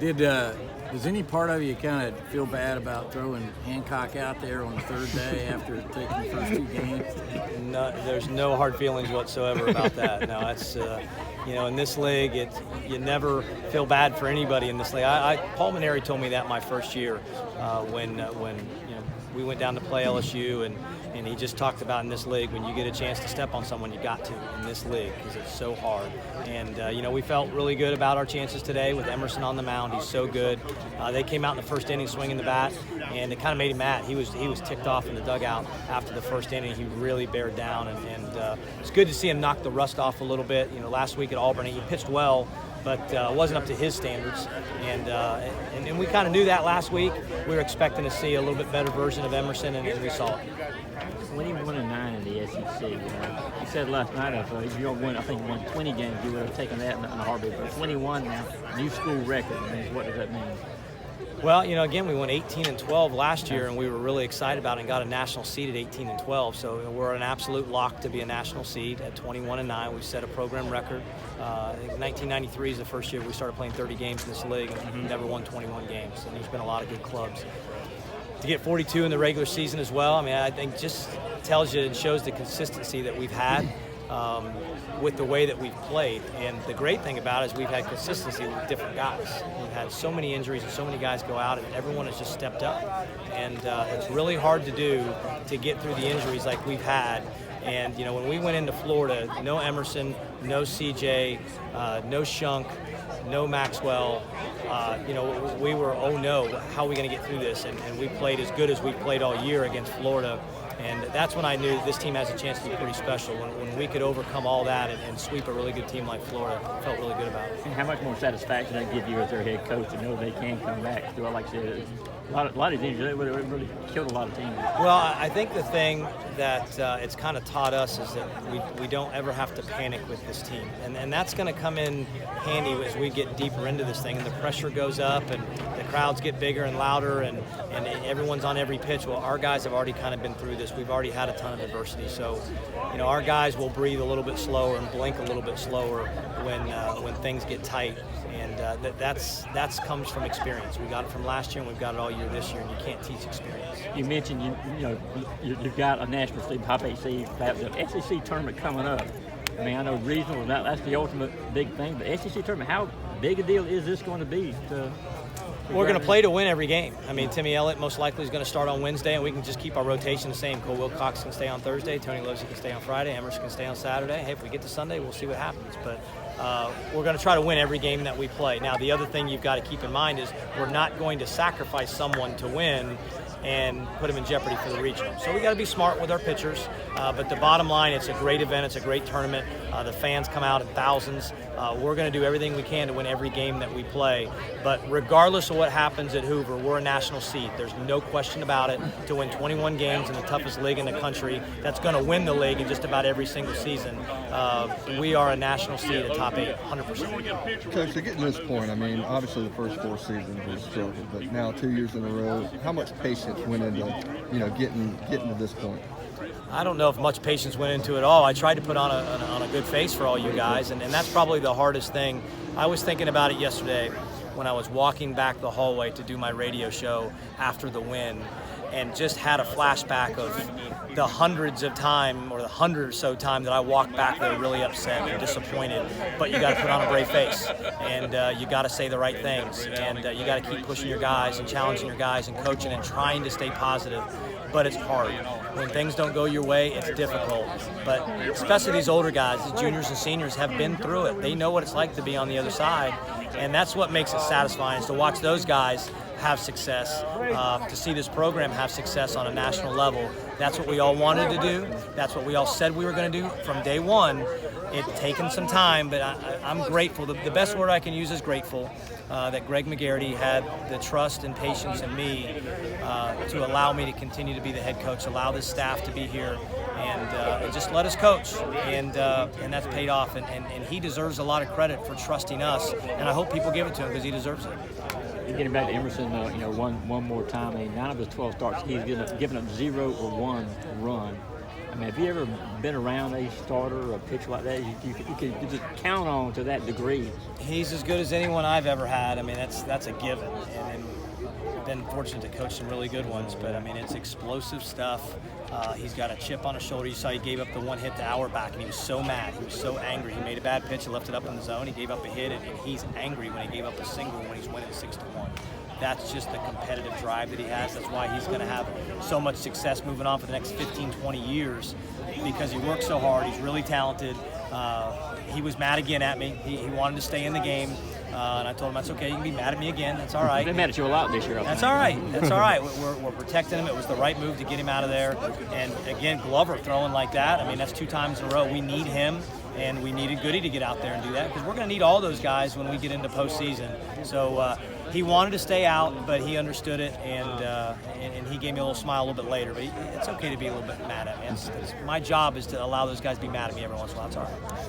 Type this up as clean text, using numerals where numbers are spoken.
Does any part of you kind of feel bad about throwing Hancock out there on the third day after taking the first two games? No, there's no hard feelings whatsoever about that. No, it's in this league, you never feel bad for anybody in this league. Paul Maneri told me that my first year when we went down to play LSU, and he just talked about in this league, when you get a chance to step on someone, you got to in this league because it's so hard. And we felt really good about our chances today with Emerson on the mound. He's so good. They came out in the first inning swinging the bat, and it kind of made him mad. He was ticked off in the dugout after the first inning. He really bared down, and it's good to see him knock the rust off a little bit. Last week at Auburn, he pitched well, but it wasn't up to his standards. And we kind of knew that last week. We were expecting to see a little bit better version of Emerson, and we saw it. 21-9 in the SEC. You said last night if you won, I think you won 20 games, you would have taken that in a heartbeat. But 21 now, new school record. What does that mean? Well, again, we won 18-12 last year, and we were really excited about it and got a national seed at 18-12. So we're an absolute lock to be a national seed at 21-9. We set a program record. I think 1993 is the first year we started playing 30 games in this league, and we've never won 21 games. And there's been a lot of good clubs. To get 42 in the regular season as well, I think just tells you and shows the consistency that we've had with the way that we've played. And the great thing about it is we've had consistency with different guys. We've had so many injuries and so many guys go out, and everyone has just stepped up. And it's really hard to do to get through the injuries like we've had. And, when we went into Florida, no Emerson, no CJ, no Shunk, no Maxwell, we were, oh no, how are we going to get through this? And we played as good as we played all year against Florida. And that's when I knew this team has a chance to be pretty special. When we could overcome all that and sweep a really good team like Florida, I felt really good about it. And how much more satisfaction that give you as their head coach to know they can come back? So, like I said, a lot of teams, they would have really killed a lot of teams. Well, I think the thing that it's kind of taught us is that we don't ever have to panic with this team. And that's going to come in handy as we get deeper into this thing and the pressure goes up and the crowds get bigger and louder and everyone's on every pitch. Well, our guys have already kind of been through this. We've already had a ton of adversity. So, our guys will breathe a little bit slower and blink a little bit slower when things get tight. And that's comes from experience. We got it from last year, and we've got it all year this year, and you can't teach experience. You mentioned you've got a national seed, top 8 seed, the SEC tournament coming up. I know regional, that's the ultimate big thing, but SEC tournament, how big a deal is this going to be? We're going to play to win every game. Timmy Elliott most likely is going to start on Wednesday, and we can just keep our rotation the same. Cole Wilcox can stay on Thursday, Tony Losey can stay on Friday, Emerson can stay on Saturday. Hey, if we get to Sunday, we'll see what happens. But we're going to try to win every game that we play. Now, the other thing you've got to keep in mind is we're not going to sacrifice someone to win and put them in jeopardy for the regional. So we got to be smart with our pitchers. But the bottom line, it's a great event. It's a great tournament. The fans come out in thousands. We're going to do everything we can to win every game that we play. But regardless of what happens at Hoover, we're a national seed. There's no question about it. To win 21 games in the toughest league in the country, that's going to win the league in just about every single season. We are a national seed at top 8, 100%. Coach, to get to this point, obviously the first 4 seasons was struggle, but now 2 years in a row, how much patience went into, getting to this point? I don't know if much patience went into it all. I tried to put on a good face for all you guys, and that's probably the hardest thing. I was thinking about it yesterday when I was walking back the hallway to do my radio show after the win, and just had a flashback of the hundreds of time, or the 100 or so time that I walked back there really upset and disappointed. But you got to put on a brave face, and you got to say the right things, and you got to keep pushing your guys and challenging your guys and coaching and trying to stay positive. But it's hard. When things don't go your way, it's difficult. But especially these older guys, the juniors and seniors, have been through it. They know what it's like to be on the other side, and that's what makes it satisfying, is to watch those guys have success, to see this program have success on a national level. That's what we all wanted to do. That's what we all said we were going to do from day one. It's taken some time, but I'm grateful. The best word I can use is grateful that Greg McGarity had the trust and patience in me to allow me to continue to be the head coach, allow this staff to be here, and just let us coach. And that's paid off. And he deserves a lot of credit for trusting us, and I hope people give it to him because he deserves it. Getting back to Emerson, one more time. 9 of his 12 starts, he's given up 0 or 1 run. Have you ever been around a starter or a pitcher like that, you can just count on to that degree? He's as good as anyone I've ever had. I mean, that's a given. And I've been fortunate to coach some really good ones, but I mean, it's explosive stuff. He's got a chip on his shoulder. You saw he gave up the one hit to Auerbach, and he was so mad. He was so angry. He made a bad pitch and left it up in the zone. He gave up a hit, and he's angry when he gave up a single when he's winning 6-1. That's just the competitive drive that he has. That's why he's going to have so much success moving on for the next 15, 20 years, because he works so hard. He's really talented. He was mad again at me. He wanted to stay in the game. And I told him, that's okay, you can be mad at me again, that's all right. They're mad at you a lot this year. That's all right, that's all right. We're protecting him. It was the right move to get him out of there. And again, Glover throwing like that, I mean, that's 2 times in a row. We need him, and we needed Goody to get out there and do that, because we're going to need all those guys when we get into postseason. So he wanted to stay out, but he understood it, and he gave me a little smile a little bit later. But it's okay to be a little bit mad at me. My job is to allow those guys to be mad at me every once in a while. It's all right.